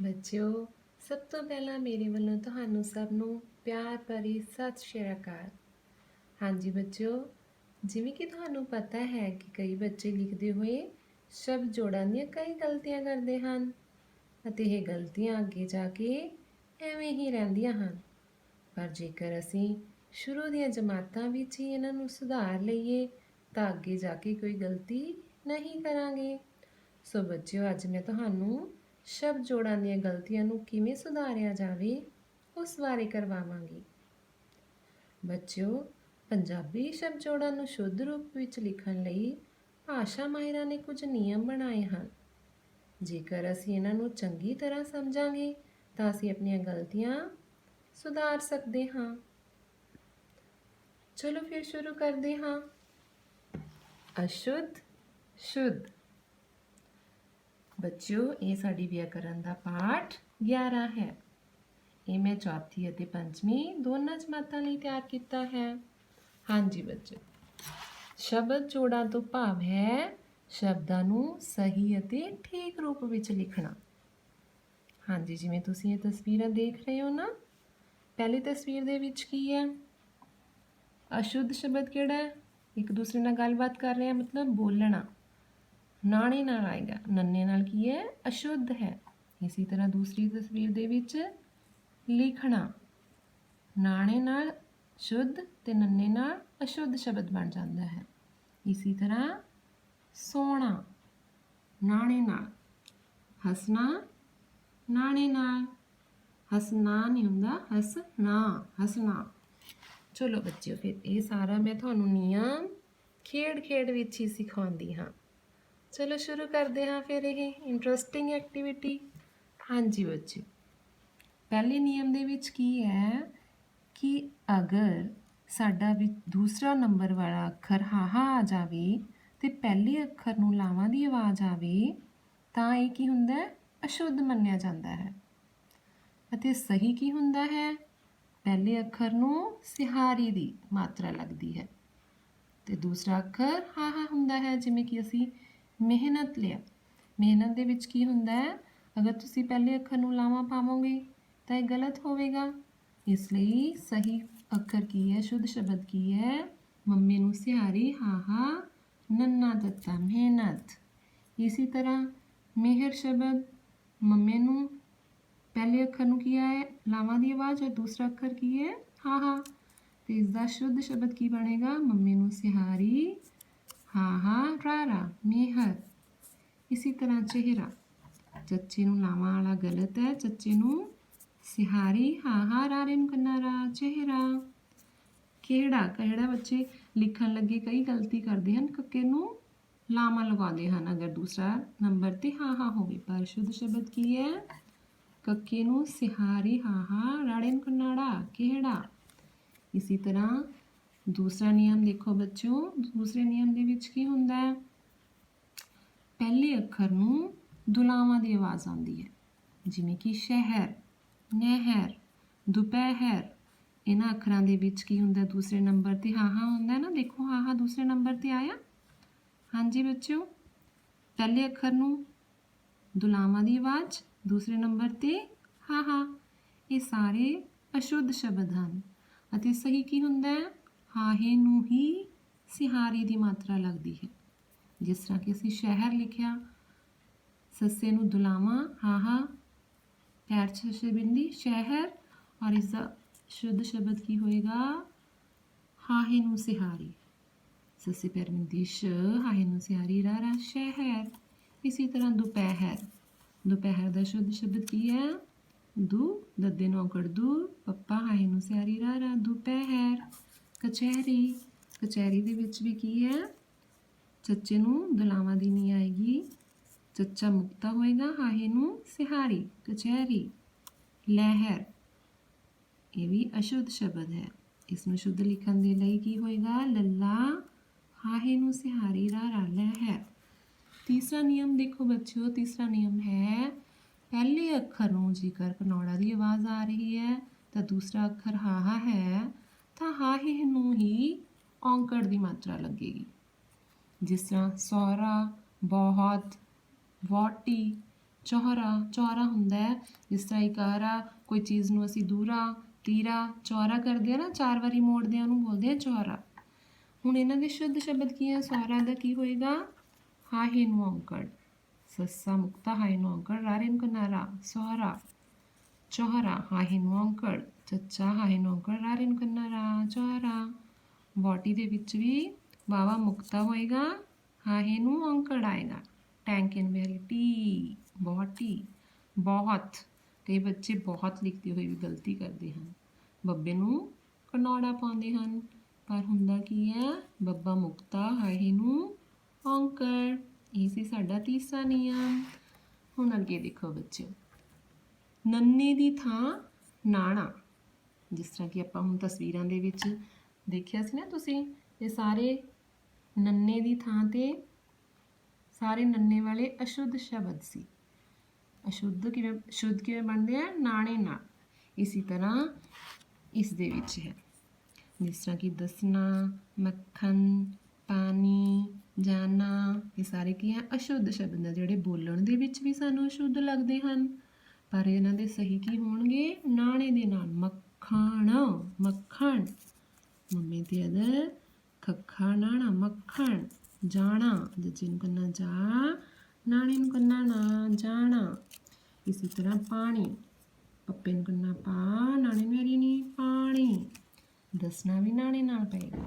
ਬੱਚਿਓ, ਸਭ ਤੋਂ ਪਹਿਲਾਂ ਮੇਰੇ ਵੱਲੋਂ ਤੁਹਾਨੂੰ ਸਭ ਨੂੰ ਪਿਆਰ ਭਰੀ ਸਤਿ ਸ਼੍ਰੀ ਅਕਾਲ। ਹਾਂਜੀ ਬੱਚਿਓ, ਜਿਵੇਂ ਕਿ ਤੁਹਾਨੂੰ ਪਤਾ ਹੈ ਕਿ ਕਈ ਬੱਚੇ ਲਿਖਦੇ ਹੋਏ ਸ਼ਬਦ ਜੋੜਾਂ ਦੀਆਂ ਕਈ ਗਲਤੀਆਂ ਕਰਦੇ ਹਨ ਅਤੇ ਇਹ ਗਲਤੀਆਂ ਅੱਗੇ ਜਾ ਕੇ ਐਵੇਂ ਹੀ ਰਹਿੰਦੀਆਂ ਹਨ। ਪਰ ਜੇਕਰ ਅਸੀਂ ਸ਼ੁਰੂ ਦੀਆਂ ਜਮਾਤਾਂ ਵਿੱਚ ਹੀ ਇਹਨਾਂ ਨੂੰ ਸੁਧਾਰ ਲਈਏ ਤਾਂ ਅੱਗੇ ਜਾ ਕੇ ਕੋਈ ਗਲਤੀ ਨਹੀਂ ਕਰਾਂਗੇ। ਸੋ ਬੱਚਿਓ, ਅੱਜ ਮੈਂ ਤੁਹਾਨੂੰ ਸ਼ਬਦ ਜੋੜਾਂ ਦੀਆਂ ਗਲਤੀਆਂ ਨੂੰ ਕਿਵੇਂ ਸੁਧਾਰਿਆ ਜਾਵੇ ਉਸ ਬਾਰੇ ਕਰਵਾਵਾਂਗੀ। ਬੱਚਿਓ, ਪੰਜਾਬੀ ਸ਼ਬਦ ਜੋੜਾਂ ਨੂੰ ਸ਼ੁੱਧ ਰੂਪ ਵਿੱਚ ਲਿਖਣ ਲਈ ਭਾਸ਼ਾ ਮਾਹਿਰਾਂ ਨੇ ਕੁਝ ਨਿਯਮ ਬਣਾਏ ਹਨ। ਜੇਕਰ ਅਸੀਂ ਇਹਨਾਂ ਨੂੰ ਚੰਗੀ ਤਰ੍ਹਾਂ ਸਮਝਾਂਗੇ ਤਾਂ ਅਸੀਂ ਆਪਣੀਆਂ ਗਲਤੀਆਂ ਸੁਧਾਰ ਸਕਦੇ ਹਾਂ। ਚਲੋ ਫਿਰ ਸ਼ੁਰੂ ਕਰਦੇ ਹਾਂ। ਅਸ਼ੁੱਧ, ਸ਼ੁੱਧ। ਬੱਚਿਓ, ਇਹ ਸਾਡੀ ਵਿਆਕਰਨ ਦਾ ਪਾਠ 11 ਹੈ। ਇਹ ਮੈਂ ਚੌਥੀ ਅਤੇ ਪੰਜਵੀਂ ਦੋਨਾਂ ਜਮਾਤਾਂ ਲਈ ਤਿਆਰ ਕੀਤਾ ਹੈ। ਹਾਂਜੀ ਬੱਚਿਓ, ਸ਼ਬਦ ਜੋੜਾਂ ਤੋਂ ਭਾਵ ਹੈ ਸ਼ਬਦਾਂ ਨੂੰ ਸਹੀ ਅਤੇ ਠੀਕ ਰੂਪ ਵਿੱਚ ਲਿਖਣਾ। ਹਾਂਜੀ, ਜਿਵੇਂ ਤੁਸੀਂ ਇਹ ਤਸਵੀਰਾਂ ਦੇਖ ਰਹੇ ਹੋ ਨਾ, ਪਹਿਲੀ ਤਸਵੀਰ ਦੇ ਵਿੱਚ ਕੀ ਹੈ? ਅਸ਼ੁੱਧ ਸ਼ਬਦ ਕਿਹੜਾ ਹੈ? ਇੱਕ ਦੂਸਰੇ ਨਾਲ ਗੱਲਬਾਤ ਕਰ ਰਹੇ ਹਾਂ, ਮਤਲਬ ਬੋਲਣਾ। ਨਾਣੇ ਨਾਲ ਆਏਗਾ, ਨੰਨੇ ਨਾਲ ਕੀ ਹੈ? ਅਸ਼ੁੱਧ ਹੈ। ਇਸੇ ਤਰ੍ਹਾਂ ਦੂਸਰੀ ਤਸਵੀਰ ਦੇ ਵਿੱਚ ਲਿਖਣਾ, ਨਾਣੇ ਨਾਲ ਸ਼ੁੱਧ ਤੇ ਨੰਨੇ ਨਾਲ ਅਸ਼ੁੱਧ ਸ਼ਬਦ ਬਣ ਜਾਂਦਾ ਹੈ। ਇਸੇ ਤਰ੍ਹਾਂ ਸੋਣਾ, ਨਾਣੇ ਨਾਲ, ਹੱਸਣਾ, ਨਾਣੇ ਨਾਲ, ਹੱਸਣਾ ਨਹੀਂ ਹੁੰਦਾ, ਹੱਸਣਾ, ਹੱਸਣਾ। ਚਲੋ ਬੱਚਿਓ, ਫਿਰ ਇਹ ਸਾਰਾ ਮੈਂ ਤੁਹਾਨੂੰ ਨਿਯਮ ਖੇਡ ਵਿੱਚ ਹੀ ਸਿਖਾਉਂਦੀ ਹਾਂ। ਚਲੋ ਸ਼ੁਰੂ ਕਰਦੇ ਹਾਂ ਫਿਰ ਇਹ ਇੰਟਰਸਟਿੰਗ ਐਕਟੀਵਿਟੀ। ਹਾਂਜੀ ਬੱਚਿਓ, ਪਹਿਲੇ ਨਿਯਮ ਦੇ ਵਿੱਚ ਕੀ ਹੈ ਕਿ ਅਗਰ ਸਾਡਾ ਵੀ ਦੂਸਰਾ ਨੰਬਰ ਵਾਲਾ ਅੱਖਰ ਹਾਹਾ ਆ ਜਾਵੇ ਤੇ ਪਹਿਲੇ ਅੱਖਰ ਨੂੰ ਲਾਵਾਂ ਦੀ ਆਵਾਜ਼ ਆਵੇ ਤਾਂ ਇਹ ਕੀ ਹੁੰਦਾ ਹੈ? ਅਸ਼ੁੱਧ ਮੰਨਿਆ ਜਾਂਦਾ ਹੈ। ਅਤੇ ਸਹੀ ਕੀ ਹੁੰਦਾ ਹੈ? ਪਹਿਲੇ ਅੱਖਰ ਨੂੰ ਸਿਹਾਰੀ ਦੀ ਮਾਤਰਾ ਲੱਗਦੀ ਹੈ ਤੇ ਦੂਸਰਾ ਅੱਖਰ ਹਾਹਾ ਹੁੰਦਾ ਹੈ। ਜਿਵੇਂ ਕਿ ਅਸੀਂ ਮਿਹਨਤ ਲਿਆ, ਮਿਹਨਤ ਦੇ ਵਿੱਚ ਕੀ ਹੁੰਦਾ ਹੈ? ਅਗਰ ਤੁਸੀਂ ਪਹਿਲੇ ਅੱਖਰ ਨੂੰ ਲਾਵਾਂ ਪਾਵੋਗੇ ਤਾਂ ਇਹ ਗਲਤ ਹੋਵੇਗਾ। ਇਸ ਲਈ ਸਹੀ ਅੱਖਰ ਕੀ ਹੈ? ਸ਼ੁੱਧ ਸ਼ਬਦ ਕੀ ਹੈ? ਮੰਮੀ ਨੂੰ ਸਿਹਾਰੀ ਹਾਹਾ, ਨੰਨਾ ਤੱਤਾ ਮਿਹਨਤ। ਇਸੇ ਤਰ੍ਹਾਂ ਮਿਹਰ ਸ਼ਬਦ, ਮੰਮੀ ਨੂੰ ਪਹਿਲੇ ਅੱਖਰ ਨੂੰ ਕੀ ਹੈ? ਲਾਵਾਂ ਦੀ ਆਵਾਜ਼, ਔਰ ਦੂਸਰਾ ਅੱਖਰ ਕੀ ਹੈ? ਹਾਹਾ। ਤੇ ਇਸ ਦਾ ਸ਼ੁੱਧ ਸ਼ਬਦ ਕੀ ਬਣੇਗਾ? ਮੰਮੀ ਨੂੰ ਸਿਹਾਰੀ ਹਾਹਾ ਰਾਰਾ, ਮਿਹਰ। ਇਸੇ ਤਰ੍ਹਾਂ ਚਿਹਰਾ, ਚੱਚੇ ਨੂੰ ਲਾਵਾਂ ਵਾਲਾ ਗਲਤ ਹੈ, ਚੱਚੇ ਨੂੰ ਸਿਹਾਰੀ ਹਾਹਾ ਰਾਰੇ ਨੂੰ ਕਰਨਾ ਰਾ, ਚਿਹਰਾ। ਕਿਹੜਾ, ਕਿਹੜਾ ਬੱਚੇ ਲਿਖਣ ਲੱਗੇ ਕਈ ਗਲਤੀ ਕਰਦੇ ਹਨ, ਕੱਕੇ ਨੂੰ ਲਾਵਾਂ ਲਗਾਉਂਦੇ ਹਨ ਅਗਰ ਦੂਸਰਾ ਨੰਬਰ ਤੇ ਹਾਹਾ ਹੋਵੇ। ਪਰ ਸ਼ੁੱਧ ਸ਼ਬਦ ਕੀ ਹੈ? ਕੱਕੇ ਨੂੰ ਸਿਹਾਰੀ ਹਾਹਾ, ਰਾੜੇ ਨੂੰ ਕਰਨਾ ਰਾ, ਕਿਹੜਾ। ਇਸੇ ਤਰ੍ਹਾਂ ਦੂਸਰਾ ਨਿਯਮ ਦੇਖੋ ਬੱਚਿਓ, ਦੂਸਰੇ ਨਿਯਮ ਦੇ ਵਿੱਚ ਕੀ ਹੁੰਦਾ ਹੈ? ਪਹਿਲੇ ਅੱਖਰ ਨੂੰ ਦੁਲਾਵਾਂ ਦੀ ਆਵਾਜ਼ ਆਉਂਦੀ ਹੈ, ਜਿਵੇਂ ਕਿ ਸ਼ਹਿਰ, ਨਹਿਰ, ਦੁਪਹਿਰ। ਇਹਨਾਂ ਅੱਖਰਾਂ ਦੇ ਵਿੱਚ ਕੀ ਹੁੰਦਾ? ਦੂਸਰੇ ਨੰਬਰ ਤੇ ਹਾਹਾ ਹੁੰਦਾ ਨਾ। ਦੇਖੋ ਹਾਹਾ ਦੂਸਰੇ ਨੰਬਰ ਤੇ ਆਇਆ। ਹਾਂਜੀ ਬੱਚਿਓ, ਪਹਿਲੇ ਅੱਖਰ ਨੂੰ ਦੁਲਾਵਾਂ ਦੀ ਆਵਾਜ਼, ਦੂਸਰੇ ਨੰਬਰ ਤੇ ਹਾਹਾ। ਇਹ ਸਾਰੇ ਅਸ਼ੁੱਧ ਸ਼ਬਦ ਹਨ। ਅਤੇ ਸਹੀ ਕੀ ਹੁੰਦਾ ਹੈ? ਹਾਹੇ ਨੂੰ ਹੀ ਸਿਹਾਰੀ ਦੀ ਮਾਤਰਾ ਲੱਗਦੀ ਹੈ। ਜਿਸ ਤਰ੍ਹਾਂ ਕਿ ਅਸੀਂ ਸ਼ਹਿਰ ਲਿਖਿਆ, ਸੱਸੇ ਨੂੰ ਦੁਲਾਵਾਂ, ਹਾਹਾ, ਪੈਰ 'ਚ ਛੇ ਬਿੰਦੀ, ਸ਼ਹਿਰ। ਔਰ ਇਸ ਦਾ ਸ਼ੁੱਧ ਸ਼ਬਦ ਕੀ ਹੋਏਗਾ? ਹਾਹੇ ਨੂੰ ਸਿਹਾਰੀ, ਸੱਸੇ ਪੈਰ ਬਿੰਦੀ ਸ਼, ਹਾਹੇ ਨੂੰ ਸਿਹਾਰੀ ਰਾਰਾ, ਸ਼ਹਿਰ। ਇਸੇ ਤਰ੍ਹਾਂ ਦੁਪਹਿਰ, ਦੁਪਹਿਰ ਦਾ ਸ਼ੁੱਧ ਸ਼ਬਦ ਕੀ ਹੈ? ਦੂ, ਦੱਦੇ ਨੂੰ ਔਂਕੜ ਦੂ, ਪੱਪਾ, ਹਾਹੇ ਨੂੰ ਸਿਹਾਰੀ ਰਾਰਾ, ਦੁਪਹਿਰ। ਕਚਹਿਰੀ, ਕਚਹਿਰੀ ਦੇ ਵਿੱਚ ਵੀ ਕੀ ਹੈ? ਚੱਚੇ ਨੂੰ ਦੁਲਾਵਾਂ ਦੀ ਨਹੀਂ ਆਏਗੀ, ਚੱਚਾ ਮੁਕਤਾ ਹੋਏਗਾ, ਹਾਹੇ ਨੂੰ ਸਿਹਾਰੀ, ਕਚਹਿਰੀ। ਲਹਿਰ, ਇਹ ਵੀ ਅਸ਼ੁੱਧ ਸ਼ਬਦ ਹੈ। ਇਸ ਨੂੰ ਸ਼ੁੱਧ ਲਿਖਣ ਦੇ ਲਈ ਕੀ ਹੋਏਗਾ? ਲੱਲਾ, ਹਾਹੇ ਨੂੰ ਸਿਹਾਰੀ ਰਾਰਾ, ਲਹਿਰ। ਤੀਸਰਾ ਨਿਯਮ ਦੇਖੋ ਬੱਚਿਓ, ਤੀਸਰਾ ਨਿਯਮ ਹੈ ਪਹਿਲੇ ਅੱਖਰ ਨੂੰ ਜੇਕਰ ਕਨੌੜਾ ਦੀ ਆਵਾਜ਼ ਆ ਰਹੀ ਹੈ ਤਾਂ ਦੂਸਰਾ ਅੱਖਰ ਹਾਹਾ ਹੈ ਤਾਂ ਹਾਹੇ ਨੂੰ ਹੀ ਔਂਕੜ ਦੀ ਮਾਤਰਾ ਲੱਗੇਗੀ। ਜਿਸ ਤਰ੍ਹਾਂ ਸਹੁਰਾ, ਬਹੁਤ, ਵਹੁਟੀ, ਚੌਹਰਾ, ਚੌਹਰਾ ਹੁੰਦਾ ਹੈ ਜਿਸ ਤਰ੍ਹਾਂ ਇਕਾਰਾ ਕੋਈ ਚੀਜ਼ ਨੂੰ ਅਸੀਂ ਦੂਰਾ ਤੀਰਾ ਚੌਹਰਾ ਕਰਦੇ ਆ ਨਾ, 4 ਵਾਰੀ ਮੋੜਦੇ ਆ, ਉਹਨੂੰ ਬੋਲਦੇ ਆ ਚੌਹਰਾ। ਹੁਣ ਇਹਨਾਂ ਦੇ ਸ਼ੁੱਧ ਸ਼ਬਦ ਕੀ ਹੈ? ਸਵਰਾਂ ਦਾ ਕੀ ਹੋਏਗਾ? ਹਾਹੇ ਨੂੰ ਔਂਕੜ, ਸੱਸਾ ਮੁਕਤਾ ਹਾਹੇ ਨੂੰ ਔਂਕੜ, ਰਾਰੇ ਨੂੰ ਕਨਾਰਾ, ਸਵਰਾ, ਚੌਹਰਾ, ਹਾਹੇ ਨੂੰ ਔਂਕੜ, ਚੱਚਾ ਹਾਹੇ ਨੂੰ ਔਂਕੜ, ਰਾਰੇ ਨੂੰ ਕਨਾਰਾ, ਚੌਹਰਾ। ਵੋਟੀ ਦੇ ਵਿੱਚ ਵੀ ਵਾਵਾ ਮੁਕਤਾ ਹੋਏਗਾ, ਹਾਹੇ ਨੂੰ ਔਂਕੜ ਆਏਗਾ। ਟੈਂਕ ਇਨ ਵੈਲਿਟੀ, ਬਹੁਤੀ, ਬਹੁਤ। ਕਈ ਬੱਚੇ ਬਹੁਤ ਲਿਖਦੇ ਹੋਏ ਵੀ ਗਲਤੀ ਕਰਦੇ ਹਨ, ਬੱਬੇ ਨੂੰ ਕਨੌੜਾ ਪਾਉਂਦੇ ਹਨ, ਪਰ ਹੁੰਦਾ ਕੀ ਹੈ? ਬੱਬਾ ਮੁਕਤਾ ਹਾਹੇ ਨੂੰ ਔਂਕੜ। ਇਹ ਸੀ ਸਾਡਾ ਤੀਸਰਾ ਨਿਯਮ। ਹੁਣ ਅੱਗੇ ਦੇਖੋ ਬੱਚਿਓ, ਨੰਨੇ ਦੀ ਥਾਂ ਨਾਣਾ। ਜਿਸ ਤਰ੍ਹਾਂ ਕਿ ਆਪਾਂ ਹੁਣ ਤਸਵੀਰਾਂ ਦੇ ਵਿੱਚ ਦੇਖਿਆ ਸੀ ਨਾ ਤੁਸੀਂ, ਇਹ ਸਾਰੇ ਨੰਨੇ ਦੀ ਥਾਂ 'ਤੇ ਸਾਰੇ ਨੰਨੇ ਵਾਲੇ ਅਸ਼ੁੱਧ ਸ਼ਬਦ ਸੀ। ਅਸ਼ੁੱਧ ਕਿਵੇਂ ਸ਼ੁੱਧ ਕਿਵੇਂ ਬਣਦੇ ਆ? ਨਾਣੇ ਨਾਲ। ਇਸੇ ਤਰ੍ਹਾਂ ਇਸ ਦੇ ਵਿੱਚ ਹੈ, ਜਿਸ ਤਰ੍ਹਾਂ ਕਿ ਦੱਸਣਾ, ਮੱਖਣ, ਪਾਣੀ, ਜਾਣਾ, ਇਹ ਸਾਰੇ ਕੀ ਹੈ? ਅਸ਼ੁੱਧ ਸ਼ਬਦ ਨੇ, ਜਿਹੜੇ ਬੋਲਣ ਦੇ ਵਿੱਚ ਵੀ ਸਾਨੂੰ ਅਸ਼ੁੱਧ ਲੱਗਦੇ ਹਨ, ਪਰ ਇਹਨਾਂ ਦੇ ਸਹੀ ਕੀ ਹੋਣਗੇ? ਨਾਣੇ ਦੇ ਨਾਲ। ਮੱਖਣ, ਮੱਖਣ, ਮੰਮੀ ਤੇ ਅਦਰ ਖੱਖਾ ਨਾਣਾ, ਮੱਖਣ। ਜਾਣਾ, ਜੱਜੇ ਨੂੰ ਕਰਨਾ ਜਾ, ਨਾਣੇ ਨੂੰ ਕਰਨਾ ਨਾ, ਜਾਣਾ। ਇਸੇ ਤਰ੍ਹਾਂ ਪਾਣੀ, ਪੱਪੇ ਨੂੰ ਕਰਨਾ ਪਾ, ਨਾਣੇ ਨੂੰ ਹਰੀ ਨਹੀਂ, ਪਾਣੀ। ਦੱਸਣਾ ਵੀ ਨਾਣੇ ਨਾਲ ਪਏਗਾ।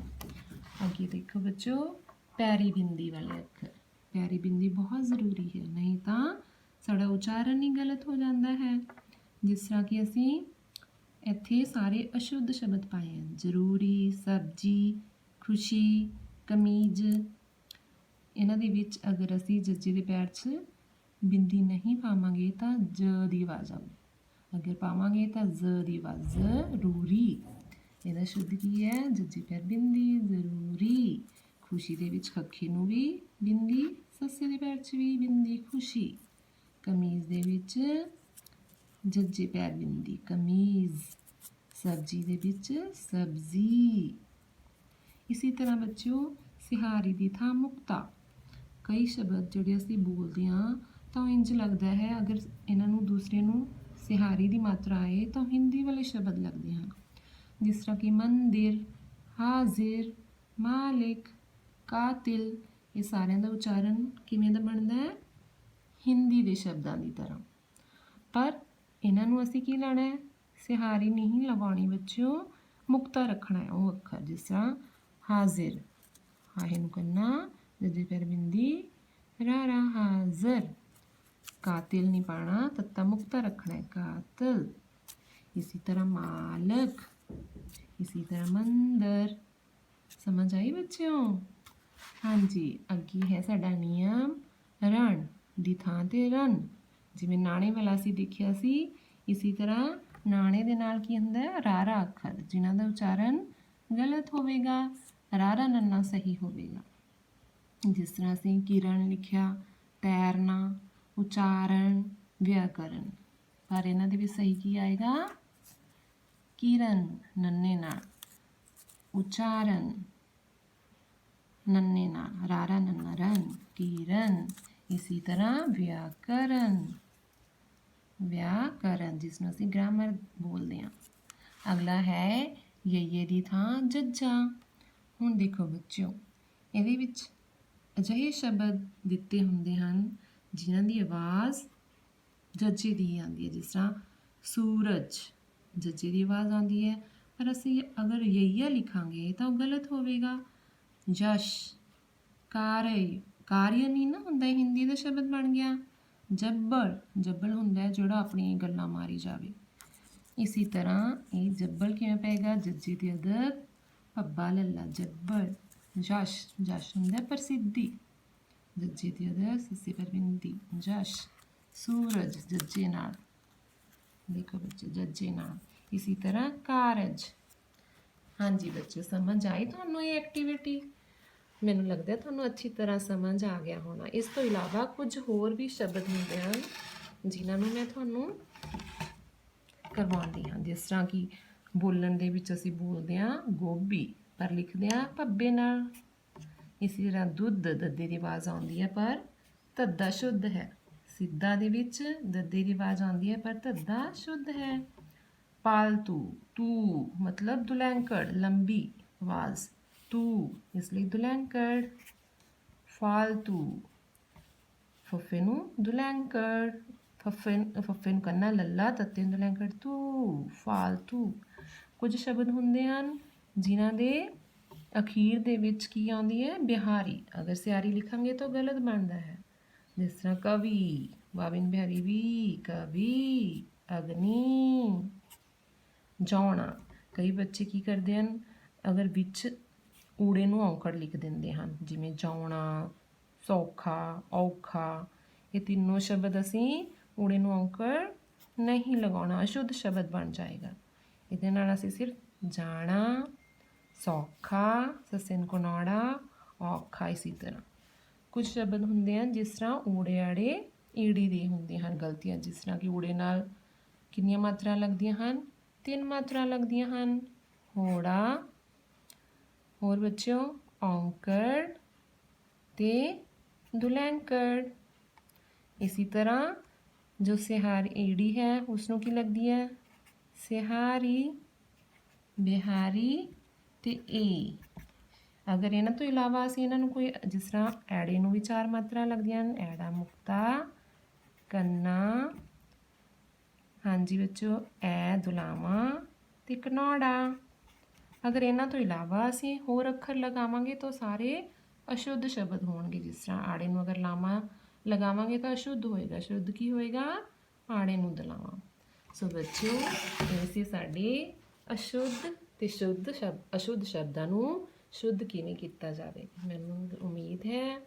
ਅੱਗੇ ਦੇਖੋ ਬੱਚੋ, ਪੈਰੀ ਬਿੰਦੀ ਵਾਲੇ ਅੱਖਰ। ਪੈਰੀ ਬਿੰਦੀ ਬਹੁਤ ਜ਼ਰੂਰੀ ਹੈ, ਨਹੀਂ ਤਾਂ ਸਾਡਾ ਉਚਾਰਨ ਹੀ ਗਲਤ ਹੋ ਜਾਂਦਾ ਹੈ। ਜਿਸ ਤਰ੍ਹਾਂ ਕਿ ਅਸੀਂ ਇੱਥੇ ਸਾਰੇ ਅਸ਼ੁੱਧ ਸ਼ਬਦ ਪਾਏ ਹਨ, ਜ਼ਰੂਰੀ, ਸਬਜ਼ੀ, ਖੁਸ਼ੀ, ਕਮੀਜ਼। ਇਹਨਾਂ ਦੇ ਵਿੱਚ ਅਗਰ ਅਸੀਂ ਜੱਜੇ ਦੇ ਪੈਰ 'ਚ ਬਿੰਦੀ ਨਹੀਂ ਪਾਵਾਂਗੇ ਤਾਂ ਜ ਦੀ ਆਵਾਜ਼ ਆਊਗੀ, ਅਗਰ ਪਾਵਾਂਗੇ ਤਾਂ ਜ਼ ਦੀ ਆਵਾਜ਼, ਜ਼ਰੂਰੀ। ਇਹਦਾ ਸ਼ੁੱਧ ਕੀ ਹੈ? ਜੱਜੇ ਪੈਰ ਬਿੰਦੀ, ਜ਼ਰੂਰੀ। ਖੁਸ਼ੀ ਦੇ ਵਿੱਚ ਖੱਖੇ ਨੂੰ ਵੀ ਬਿੰਦੀ, ਸੱਸੇ ਦੇ ਪੈਰ 'ਚ ਵੀ ਬਿੰਦੀ, ਖੁਸ਼ੀ। ਕਮੀਜ਼ ਦੇ ਵਿੱਚ ਜੱਜੇ ਪੈਰ ਬਿੰਦੀ, ਕਮੀਜ਼। ਸਬਜ਼ੀ ਦੇ ਵਿੱਚ ਸਬਜ਼ੀ। ਇਸੇ ਤਰ੍ਹਾਂ ਬੱਚਿਓ, ਸਿਹਾਰੀ ਦੀ ਥਾਂ ਮੁਕਤਾ। ਕਈ ਸ਼ਬਦ ਜਿਹੜੇ ਅਸੀਂ ਬੋਲਦੇ ਹਾਂ ਤਾਂ ਇੰਝ ਲੱਗਦਾ ਹੈ ਅਗਰ ਇਹਨਾਂ ਨੂੰ ਦੂਸਰੇ ਨੂੰ ਸਿਹਾਰੀ ਦੀ ਮਾਤਰਾ ਆਏ ਤਾਂ ਹਿੰਦੀ ਵਾਲੇ ਸ਼ਬਦ ਲੱਗਦੇ ਹਨ, ਜਿਸ ਤਰ੍ਹਾਂ ਕਿ ਮੰਦਿਰ, ਹਾਜ਼ਿਰ, ਮਾਲਿਕ, ਕਾਤਿਲ। ਇਹ ਸਾਰਿਆਂ ਦਾ ਉਚਾਰਨ ਕਿਵੇਂ ਦਾ ਬਣਦਾ ਹੈ? ਹਿੰਦੀ ਦੇ ਸ਼ਬਦਾਂ ਦੀ ਤਰ੍ਹਾਂ। ਪਰ ਇਹਨਾਂ ਨੂੰ ਅਸੀਂ ਕੀ ਲਾਣਾ ਹੈ? ਸਿਹਾਰੀ ਨਹੀਂ ਲਗਾਉਣੀ ਬੱਚਿਓ, ਮੁਕਤਾ ਰੱਖਣਾ ਹੈ ਉਹ ਅੱਖਰ। ਜਿਸ ਤਰ੍ਹਾਂ ਹਾਜ਼ਿਰ, ਹਾਹੇ ਨੂੰ ਕਰਨਾ ਜੱਜੇ ਪੈਰ ਬਿੰਦੀ, ਰਾਰਾ, ਹਾਜ਼ਰ। ਕਾਤਿਲ ਨਹੀਂ ਪਾਣਾ, ਤੱਤਾ ਮੁਕਤਾ ਰੱਖਣਾ ਹੈ, ਕਾਤਲ। ਇसी ਤਰ੍ਹਾਂ ਮਾਲਕ, ਇसी ਤਰ੍ਹਾਂ ਮੰਦਰ। ਸਮਝ ਆਈ ਬੱਚਿਓ? ਹਾਂਜੀ, ਅੱਗੇ ਹੈ ਸਾਡਾ ਨਿਯਮ ਰਣ ਦੀ ਥਾਂ 'ਤੇ ਰਨ। ਜਿਵੇਂ ਨਾਣੇ ਵਾਲਾ ਅਸੀਂ ਦੇਖਿਆ ਸੀ, ਇਸੇ ਤਰ੍ਹਾਂ ਨਾਣੇ ਦੇ ਨਾਲ ਕੀ ਹੁੰਦਾ ਹੈ? ਰਾਰਾ ਅੱਖਰ, ਜਿਨ੍ਹਾਂ ਦਾ ਉਚਾਰਨ ਗਲਤ ਹੋਵੇਗਾ, ਰਾਰਾ ਨੰਨਾ ਸਹੀ ਹੋਵੇਗਾ। ਜਿਸ ਤਰ੍ਹਾਂ ਅਸੀਂ ਕਿਰਨ ਲਿਖਿਆ, ਤੈਰਨਾ, ਉਚਾਰਨ, ਵਿਆਕਰਨ, ਪਰ ਇਹਨਾਂ ਦੇ ਵਿੱਚ ਸਹੀ ਕੀ ਆਏਗਾ? ਕਿਰਨ ਨੰਨੇ ਨਾਲ, ਉਚਾਰਨ ਨੰਨੇ ਨਾਲ, ਰਾਰਾ ਨੰਨਾ ਰਨ, ਕਿਰਨ। ਇसी ਤਰ੍ਹਾਂ ਵਿਆਕਰਨ, ਵਿਆਕਰਨ ਜਿਸ ਨੂੰ ਅਸੀਂ ਗ੍ਰਾਮਰ ਬੋਲਦੇ ਹਾਂ। ਅਗਲਾ ਹੈ ਯਈਏ ਦੀ ਥਾਂ ਜੱਜਾ। ਹੁਣ ਦੇਖੋ ਬੱਚਿਓ, ਇਹਦੇ ਵਿੱਚ ਅਜਿਹੇ ਸ਼ਬਦ ਦਿੱਤੇ ਹੁੰਦੇ ਹਨ ਜਿਨ੍ਹਾਂ ਦੀ ਆਵਾਜ਼ ਜੱਜੇ ਦੀ ਆਉਂਦੀ ਹੈ। ਜਿਸ ਤਰ੍ਹਾਂ ਸੂਰਜ, ਜੱਜੇ ਦੀ ਆਵਾਜ਼ ਆਉਂਦੀ ਹੈ, ਪਰ ਅਸੀਂ ਅਗਰ ਯਈਆ ਲਿਖਾਂਗੇ ਤਾਂ ਉਹ ਗਲਤ ਹੋਵੇਗਾ। ਜਸ਼, ਕਾਰਯ, ਕਾਰਯ ਨਹੀਂ ਨਾ ਹੁੰਦਾ, ਹਿੰਦੀ ਦਾ ਸ਼ਬਦ ਬਣ ਗਿਆ। ਜੱਬਲ, ਜੱਬਲ ਹੁੰਦਾ ਜਿਹੜਾ ਆਪਣੀ ਗੱਲਾਂ ਮਾਰੀ ਜਾਵੇ। ਇਸੇ ਤਰ੍ਹਾਂ ਇਹ ਜੱਬਲ ਕਿਵੇਂ ਪਏਗਾ? ਜੱਜੇ ਦੇ ਅਦਰ ਪੱਬਾ ਲੱਲਾ, ਜੱਬਲ। ਜਸ਼, ਜਸ਼ ਹੁੰਦਾ ਪ੍ਰਸਿੱਧੀ, ਜੱਜੇ ਦੇ ਅਦਰ ਸੱਸੇ ਪਰ ਬਿੰਦੀ, ਜਸ਼। ਸੂਰਜ, ਜੱਜੇ ਨਾਲ, ਦੇਖੋ ਬੱਚੇ ਜੱਜੇ ਨਾਲ। ਇसी ਤਰ੍ਹਾਂ ਕਾਰਜ। ਹਾਂਜੀ ਬੱਚੇ, ਸਮਝ ਆਈ ਤੁਹਾਨੂੰ ਇਹ ਐਕਟੀਵਿਟੀ? ਮੈਨੂੰ ਲੱਗਦਾ ਤੁਹਾਨੂੰ ਅੱਛੀ ਤਰ੍ਹਾਂ ਸਮਝ ਆ ਗਿਆ ਹੋਣਾ। ਇਸ ਤੋਂ ਇਲਾਵਾ ਕੁਝ ਹੋਰ ਵੀ ਸ਼ਬਦ ਹੁੰਦੇ ਹਨ ਜਿਨ੍ਹਾਂ ਨੂੰ ਮੈਂ ਤੁਹਾਨੂੰ ਕਰਵਾਉਂਦੀ ਹਾਂ। ਜਿਸ ਤਰ੍ਹਾਂ ਕਿ ਬੋਲਣ ਦੇ ਵਿੱਚ ਅਸੀਂ ਬੋਲਦੇ ਹਾਂ ਗੋਭੀ, ਪਰ ਲਿਖਦੇ ਹਾਂ ਭੱਬੇ ਨਾਲ। ਇਸੇ ਤਰ੍ਹਾਂ ਦੁੱਧ, ਦੱਦੇ ਦੀ ਆਵਾਜ਼ ਆਉਂਦੀ ਹੈ ਪਰ ਧੱਦਾ ਸ਼ੁੱਧ ਹੈ, ਸਿੱਧਾ ਦੇ ਵਿੱਚ ਦੱਦੇ ਦੀ ਆਵਾਜ਼ ਆਉਂਦੀ ਹੈ ਪਰ ਧੱਦਾ ਸ਼ੁੱਧ ਹੈ। ਪਾਲਤੂ, ਤੂ ਮਤਲਬ ਦੁਲੈਂਕੜ, ਲੰਬੀ ਆਵਾਜ਼ ਤੂ, ਇਸ ਲਈ ਦੁਲੈਂਕੜ। ਫਾਲਤੂ, ਫੱਫੇ ਨੂੰ ਦੁਲੈਂਕੜ, ਫੱਫੇ ਨੂੰ ਕੰਨਾ ਲੱਲਾ, ਤੱਤੇ ਨੂੰ ਦੁਲੈਂਕੜ ਤੂ, ਫਾਲਤੂ। ਕੁਝ ਸ਼ਬਦ ਹੁੰਦੇ ਹਨ ਜਿਨ੍ਹਾਂ ਦੇ ਅਖੀਰ ਦੇ ਵਿੱਚ ਕੀ ਆਉਂਦੀ ਹੈ? ਬਿਹਾਰੀ। ਅਗਰ ਸਿਆਰੀ ਲਿਖਾਂਗੇ ਤਾਂ ਗਲਤ ਬਣਦਾ ਹੈ। ਜਿਸ ਤਰ੍ਹਾਂ ਕਵੀ, ਬਾਬਿਨ ਬਿਹਾਰੀ ਵੀ, ਕਵੀ, ਅਗਨੀ। ਜਾਉਣਾ, ਕਈ ਬੱਚੇ ਕੀ ਕਰਦੇ ਹਨ, ਅਗਰ ਵਿੱਚ ਊੜੇ ਨੂੰ ਔਂਕੜ ਲਿਖ ਦਿੰਦੇ ਹਨ, ਜਿਵੇਂ ਜਾਉਣਾ, ਸੌਖਾ, ਔਖਾ। ਇਹ ਤਿੰਨੋਂ ਸ਼ਬਦ ਅਸੀਂ ਊੜੇ ਨੂੰ ਔਂਕੜ ਨਹੀਂ ਲਗਾਉਣਾ, ਅਸ਼ੁੱਧ ਸ਼ਬਦ ਬਣ ਜਾਏਗਾ। ਇਹਦੇ ਨਾਲ ਅਸੀਂ ਸਿਰਫ ਜਾਣਾ, ਸੌਖਾ, ਸੱਸੇ ਨੂੰ ਕੋਨਾੜਾ, ਔਖਾ। ਇਸੀ ਤਰ੍ਹਾਂ ਕੁਝ ਸ਼ਬਦ ਹੁੰਦੇ ਹਨ ਜਿਸ ਤਰ੍ਹਾਂ ਊੜੇ ਆੜੇ ਈੜੀ ਦੇ ਹੁੰਦੇ ਹਨ ਗਲਤੀਆਂ, ਜਿਸ ਤਰ੍ਹਾਂ ਕਿ ਊੜੇ ਨਾਲ ਕਿੰਨੀਆਂ ਮਾਤਰਾ ਲੱਗਦੀਆਂ ਹਨ? 3 ਮਾਤਰਾ ਲੱਗਦੀਆਂ ਹਨ। ਹੋੜਾ, ਹੋਰ ਬੱਚਿਓ ਔਂਕੜ ਤੇ ਦੁਲੈਂਕੜ। ਇਸੀ ਤਰ੍ਹਾਂ ਜੋ ਸਿਹਾਰੀ ਈੜੀ ਹੈ ਉਸਨੂੰ ਕੀ ਲੱਗਦੀ ਹੈ? ਸਿਹਾਰੀ, ਬਿਹਾਰੀ ਤੇ ਏ। ਅਗਰ ਇਹਨਾਂ ਤੋਂ ਇਲਾਵਾ ਅਸੀਂ ਇਹਨਾਂ ਨੂੰ ਕੋਈ, ਜਿਸ ਤਰ੍ਹਾਂ ਐੜੇ ਨੂੰ ਵੀ 4 ਮਾਤਰਾ ਲੱਗਦੀਆਂ ਹਨ, ਐੜਾ ਮੁਕਤਾ, ਕੰਨਾ, ਹਾਂਜੀ ਬੱਚੋ, ਐ ਦੁਲਾਵਾਂ ਤੇ ਕਨੌੜਾ। ਅਗਰ ਇਹਨਾਂ ਤੋਂ ਇਲਾਵਾ ਅਸੀਂ ਹੋਰ ਅੱਖਰ ਲਗਾਵਾਂਗੇ ਤਾਂ ਸਾਰੇ ਅਸ਼ੁੱਧ ਸ਼ਬਦ ਹੋਣਗੇ। ਜਿਸ ਤਰ੍ਹਾਂ ਆੜੇ ਨੂੰ ਅਗਰ ਲਾਵਾਂ ਲਗਾਵਾਂਗੇ ਤਾਂ ਅਸ਼ੁੱਧ ਹੋਏਗਾ, ਸ਼ੁੱਧ ਕੀ ਹੋਏਗਾ? ਆੜੇ ਨੂੰ ਦਲਾਵਾਂ। ਸੋ ਬੱਚਿਓ, ਇਹ ਸੀ ਸਾਡੇ ਅਸ਼ੁੱਧ ਤੇ ਸ਼ੁੱਧ ਅਸ਼ੁੱਧ ਸ਼ਬਦਾਂ ਨੂੰ ਸ਼ੁੱਧ ਕਿਵੇਂ ਕੀਤਾ ਜਾਵੇ। ਮੈਨੂੰ ਉਮੀਦ ਹੈ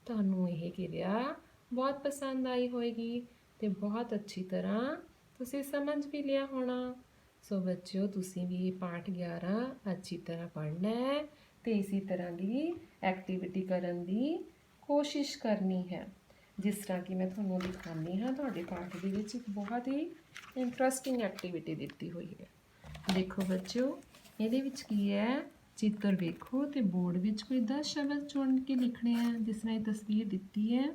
ਤੁਹਾਨੂੰ ਇਹ ਕਿਰਿਆ ਬਹੁਤ ਪਸੰਦ ਆਈ ਹੋਏਗੀ ਤੇ ਬਹੁਤ ਅੱਛੀ ਤਰ੍ਹਾਂ ਤੁਸੀਂ ਸਮਝ ਵੀ ਲਿਆ ਹੋਣਾ। ਸੋ ਬੱਚਿਓ, ਤੁਸੀਂ ਵੀ ਇਹ ਪਾਠ 11 ਅੱਛੀ ਤਰ੍ਹਾਂ ਪੜ੍ਹਨਾ ਹੈ ਤੇ ਇਸੇ ਤਰ੍ਹਾਂ ਦੀ ਐਕਟੀਵਿਟੀ ਕਰਨ ਦੀ ਕੋਸ਼ਿਸ਼ ਕਰਨੀ ਹੈ। ਜਿਸ ਤਰ੍ਹਾਂ ਕਿ ਮੈਂ ਤੁਹਾਨੂੰ ਦਿਖਾਉਂਦੀ ਹਾਂ, ਤੁਹਾਡੇ ਪਾਠ ਦੇ ਵਿੱਚ ਇੱਕ ਬਹੁਤ ਹੀ ਇੰਟਰਸਟਿੰਗ ਐਕਟੀਵਿਟੀ ਦਿੱਤੀ ਹੋਈ ਹੈ। ਦੇਖੋ ਬੱਚਿਓ, ਇਹਦੇ ਵਿੱਚ ਕੀ ਹੈ? ਚਿੱਤਰ ਵੇਖੋ ਤੇ ਬੋਰਡ ਵਿੱਚ ਕੋਈ 10 ਸ਼ਬਦ ਚੁਣ ਕੇ ਲਿਖਣੇ ਆ। ਜਿਸ ਤਰ੍ਹਾਂ ਇਹ ਤਸਵੀਰ ਦਿੱਤੀ ਹੈ,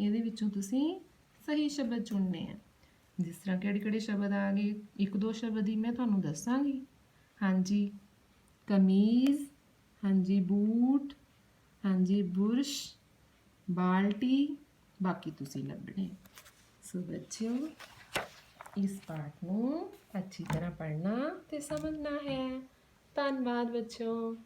ਇਹਦੇ ਵਿੱਚੋਂ ਤੁਸੀਂ ਸਹੀ ਸ਼ਬਦ ਚੁਣਨੇ ਆ। ਜਿਸ ਤਰ੍ਹਾਂ ਕਿਹੜੇ-ਕਿਹੜੇ ਸ਼ਬਦ ਆ ਗਏ, 1-2 ਸ਼ਬਦ ਹੀ ਮੈਂ ਤੁਹਾਨੂੰ ਦੱਸਾਂਗੀ। ਹਾਂਜੀ, ਕਮੀਜ਼, ਹਾਂਜੀ ਬੂਟ, ਹਾਂਜੀ ਬੁਰਸ਼, ਬਾਲਟੀ, ਬਾਕੀ ਤੁਸੀਂ ਲੱਭਣੇ। ਸੋ ਬੱਚਿਓ, ਇਸ ਪਾਠ ਨੂੰ ਅੱਛੀ ਤਰ੍ਹਾਂ ਪੜ੍ਹਨਾ ਤੇ ਸਮਝਣਾ ਹੈ। ਧੰਨਵਾਦ ਬੱਚਿਓ।